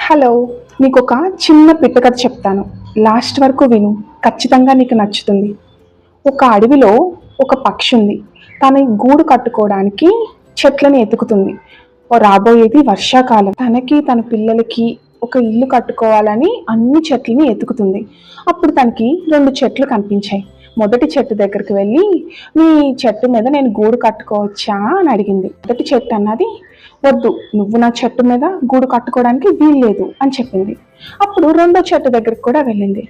Hello, నీకు ఒక చిన్న పిట్ట కథ చెప్తాను. లాస్ట్ వరకు విను, ఖచ్చితంగా నీకు నచ్చుతుంది. ఒక అడవిలో ఒక పక్షి ఉంది. తన గూడు కట్టుకోవడానికి చెట్లను ఎతుకుతుంది. రాబోయేది వర్షాకాలం. తనకి తన పిల్లలకి ఒక ఇల్లు కట్టుకోవాలని అన్ని చెట్లని ఎతుకుతుంది. అప్పుడు తనకి రెండు చెట్లు కనిపించాయి. మొదటి చెట్టు దగ్గరికి వెళ్ళి, నీ చెట్టు మీద నేను గూడు కట్టుకోవచ్చా అని అడిగింది. మొదటి చెట్టు అన్నది, వద్దు, నువ్వు నా చెట్టు మీద గూడు కట్టుకోవడానికి వీల్లేదు అని చెప్పింది. అప్పుడు రెండో చెట్టు దగ్గరికి కూడా వెళ్ళింది.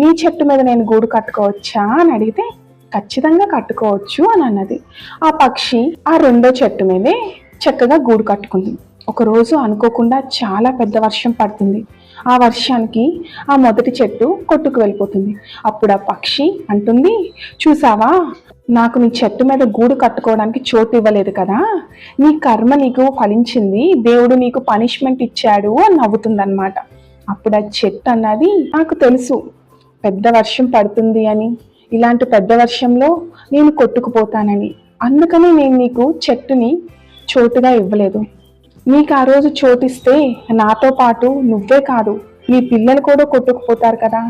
నీ చెట్టు మీద నేను గూడు కట్టుకోవచ్చా అని అడిగితే, ఖచ్చితంగా కట్టుకోవచ్చు అని అన్నది. ఆ పక్షి ఆ రెండో చెట్టు మీదే చక్కగా గూడు కట్టుకుంది. ఒకరోజు అనుకోకుండా చాలా పెద్ద వర్షం పడుతుంది. ఆ వర్షానికి ఆ మొదటి చెట్టు కొట్టుకు వెళ్ళిపోతుంది. అప్పుడు ఆ పక్షి అంటుంది, చూసావా, నాకు నీ చెట్టు మీద గూడు కట్టుకోవడానికి చోటు ఇవ్వలేదు కదా, నీ కర్మ నీకు ఫలించింది, దేవుడు నీకు పనిష్మెంట్ ఇచ్చాడు అని నవ్వుతుందన్నమాట. అప్పుడు ఆ చెట్టు అన్నది, నాకు తెలుసు పెద్ద వర్షం పడుతుంది అని, ఇలాంటి పెద్ద వర్షంలో నేను కొట్టుకుపోతానని, అందుకని నేను నీకు చెట్టుని చోటుగా ఇవ్వలేదు. నీకు ఆ రోజు చోటిస్తే నాతో పాటు నువ్వే కాదు, నీ పిల్లలు కూడా కొట్టుకుపోతారు కదా,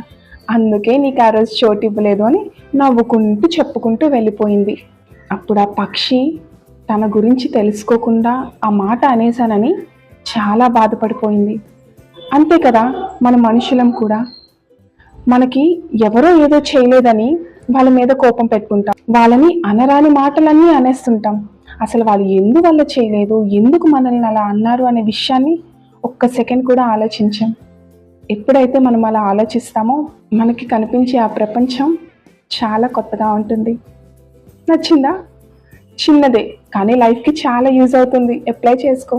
అందుకే నీకు ఆ రోజు చోటు ఇవ్వలేదు అని నవ్వుకుంటూ చెప్పుకుంటూ వెళ్ళిపోయింది. అప్పుడు ఆ పక్షి తన గురించి తెలుసుకోకుండా ఆ మాట అనేసానని చాలా బాధపడిపోయింది. అంతే కదా, మన మనుషులం కూడా మనకి ఎవరో ఏదో చేయలేదని వాళ్ళ మీద కోపం పెట్టుకుంటాం. వాళ్ళని అనరాని మాటలన్నీ అనేస్తుంటాం. అసలు వాళ్ళు ఎందువల్ల చేయలేదు, ఎందుకు మనల్ని అలా అన్నారు అనే విషయాన్ని ఒక్క సెకండ్ కూడా ఆలోచించాం. ఎప్పుడైతే మనం అలా ఆలోచిస్తామో మనకి కనిపించే ఆ ప్రపంచం చాలా కొత్తగా ఉంటుంది. నచ్చిందా? చిన్నదే కానీ లైఫ్కి చాలా యూజ్ అవుతుంది. అప్లై చేసుకో.